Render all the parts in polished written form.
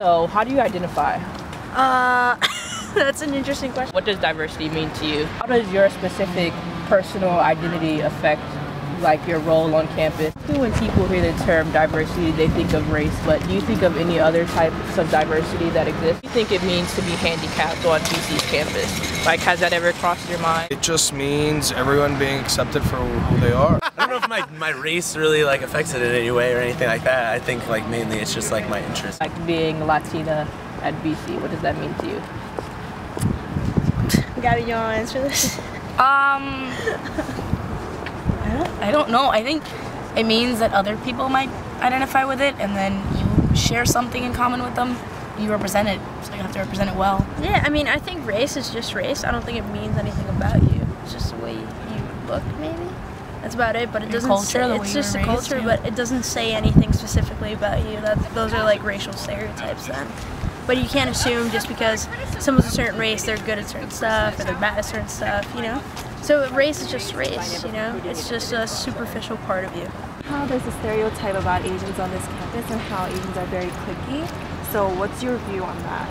So, how do you identify? That's an interesting question. What does diversity mean to you? How does your specific personal identity affect your role on campus? When people hear the term diversity, they think of race, but do you think of any other types of diversity that exist? Do you think it means to be handicapped on BC's campus? Has that ever crossed your mind? It just means everyone being accepted for who they are. I don't know if my race really affects it in any way or anything like that. I think mainly it's just my interest. Being Latina at BC, what does that mean to you? Gabby, you want to answer this? I don't know. I think it means that other people might identify with it, and then you share something in common with them. You represent it, so you have to represent it well. Yeah, I mean, I think race is just race. I don't think it means anything about you. It's just the way you look, maybe. That's about it, but it doesn't say, it's just a culture, but it doesn't say anything specifically about you. Those are racial stereotypes then. But you can't assume just because someone's a certain race, they're good at certain stuff, or they're bad at certain stuff, you know? So race is just race, you know? It's just a superficial part of you. How there's a stereotype about Asians on this campus and how Asians are very cliquey. So what's your view on that?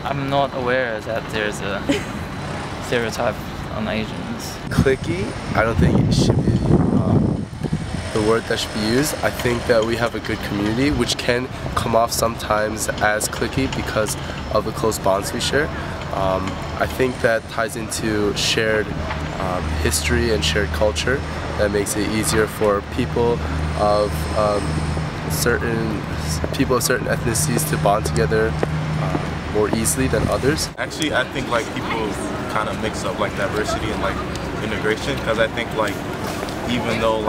I'm not aware that there's a stereotype on Asians. Cliquey, I don't think it should be the word that should be used. I think that we have a good community, which can come off sometimes as cliquey because of the close bonds we share. I think that ties into shared history and shared culture that makes it easier for people of certain ethnicities to bond together more easily than others. Actually, I think people kind of mix up diversity and integration, because I think even though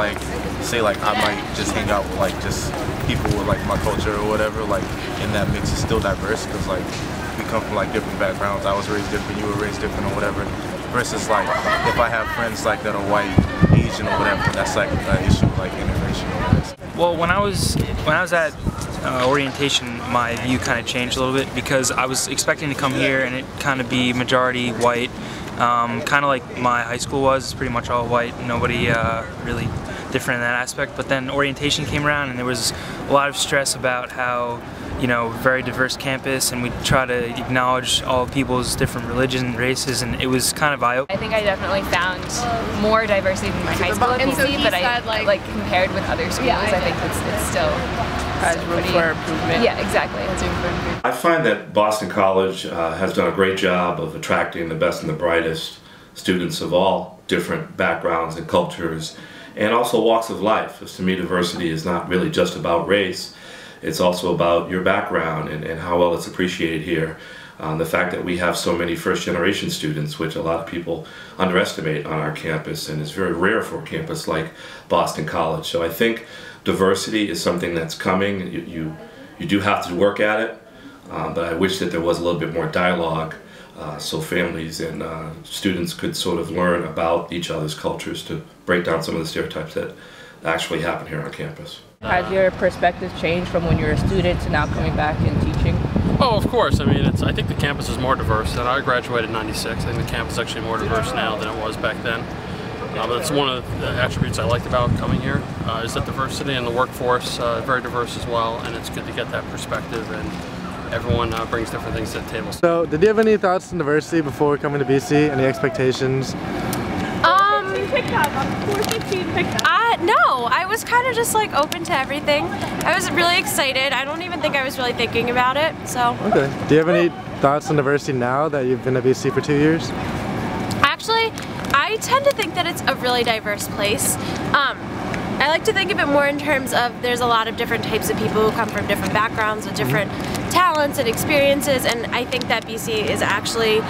say I might just hang out with just people with my culture or whatever, in that mix is still diverse, because we come from different backgrounds. I was raised different, you were raised different or whatever, versus if I have friends that are white, Asian or whatever, that's an issue integration or whatever. Well, when I was at orientation, my view kind of changed a little bit, because I was expecting to come here and it kind of be majority white, kind of like my high school was. It's pretty much all white, nobody really different in that aspect. But then orientation came around and there was a lot of stress about how, very diverse campus, and we try to acknowledge all people's different religions and races, and it was kind of eye-opening. I think I definitely found more diversity than my high school at BC, but I compared with other schools, I think it's still has room for improvement. Yeah, exactly. Has room for improvement. I find that Boston College has done a great job of attracting the best and the brightest students of all different backgrounds and cultures, and also walks of life. Because to me, diversity is not really just about race. It's also about your background and how well it's appreciated here. The fact that we have so many first-generation students, which a lot of people underestimate on our campus, and it's very rare for a campus like Boston College. So I think diversity is something that's coming. You do have to work at it, but I wish that there was a little bit more dialogue so families and students could sort of learn about each other's cultures to break down some of the stereotypes that actually happen here on campus. Has your perspective changed from when you were a student to now coming back and teaching? Oh, of course. I mean, I think the campus is more diverse. And I graduated in '96. I think the campus is actually more diverse now than it was back then. But that's one of the attributes I liked about coming here, is that diversity, and the workforce very diverse as well, and it's good to get that perspective, and everyone brings different things to the table. So, did you have any thoughts on diversity before coming to BC? Any expectations? No, I was kind of just open to everything. I was really excited. I don't even think I was really thinking about it, so. Okay. Do you have any thoughts on diversity now that you've been at BC for 2 years? Actually, I tend to think that it's a really diverse place. I like to think of it more in terms of there's a lot of different types of people who come from different backgrounds with different talents and experiences, and I think that BC is actually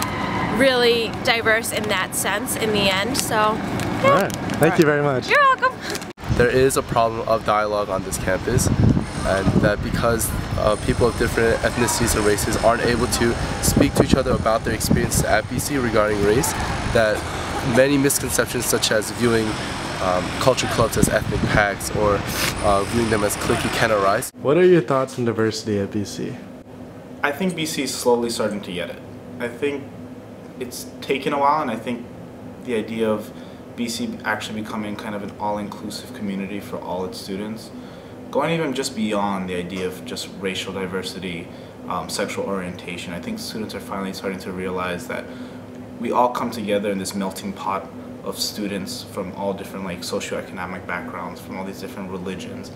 really diverse in that sense in the end, so. Yeah. All right. Thank you very much. You're welcome. There is a problem of dialogue on this campus, and that because people of different ethnicities and races aren't able to speak to each other about their experiences at BC regarding race, that many misconceptions such as viewing culture clubs as ethnic packs or viewing them as cliquey can arise. What are your thoughts on diversity at BC? I think BC is slowly starting to get it. I think it's taken a while, and I think the idea of BC actually becoming kind of an all-inclusive community for all its students going even just beyond the idea of just racial diversity, sexual orientation. I think students are finally starting to realize that we all come together in this melting pot of students from all different like socioeconomic backgrounds, from all these different religions.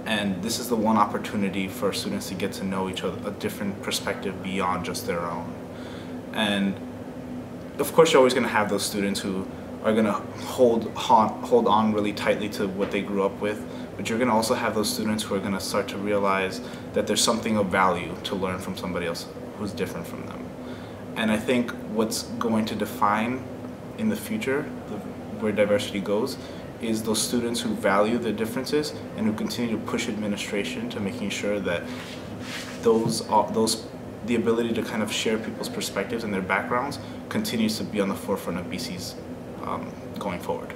And this is the one opportunity for students to get to know each other, a different perspective beyond just their own. And of course you're always going to have those students who are going to hold on really tightly to what they grew up with, but you're going to also have those students who are going to start to realize that there's something of value to learn from somebody else who's different from them. And I think what's going to define in the future where diversity goes is those students who value the differences and who continue to push administration to making sure that the ability to kind of share people's perspectives and their backgrounds continues to be on the forefront of BC's going forward.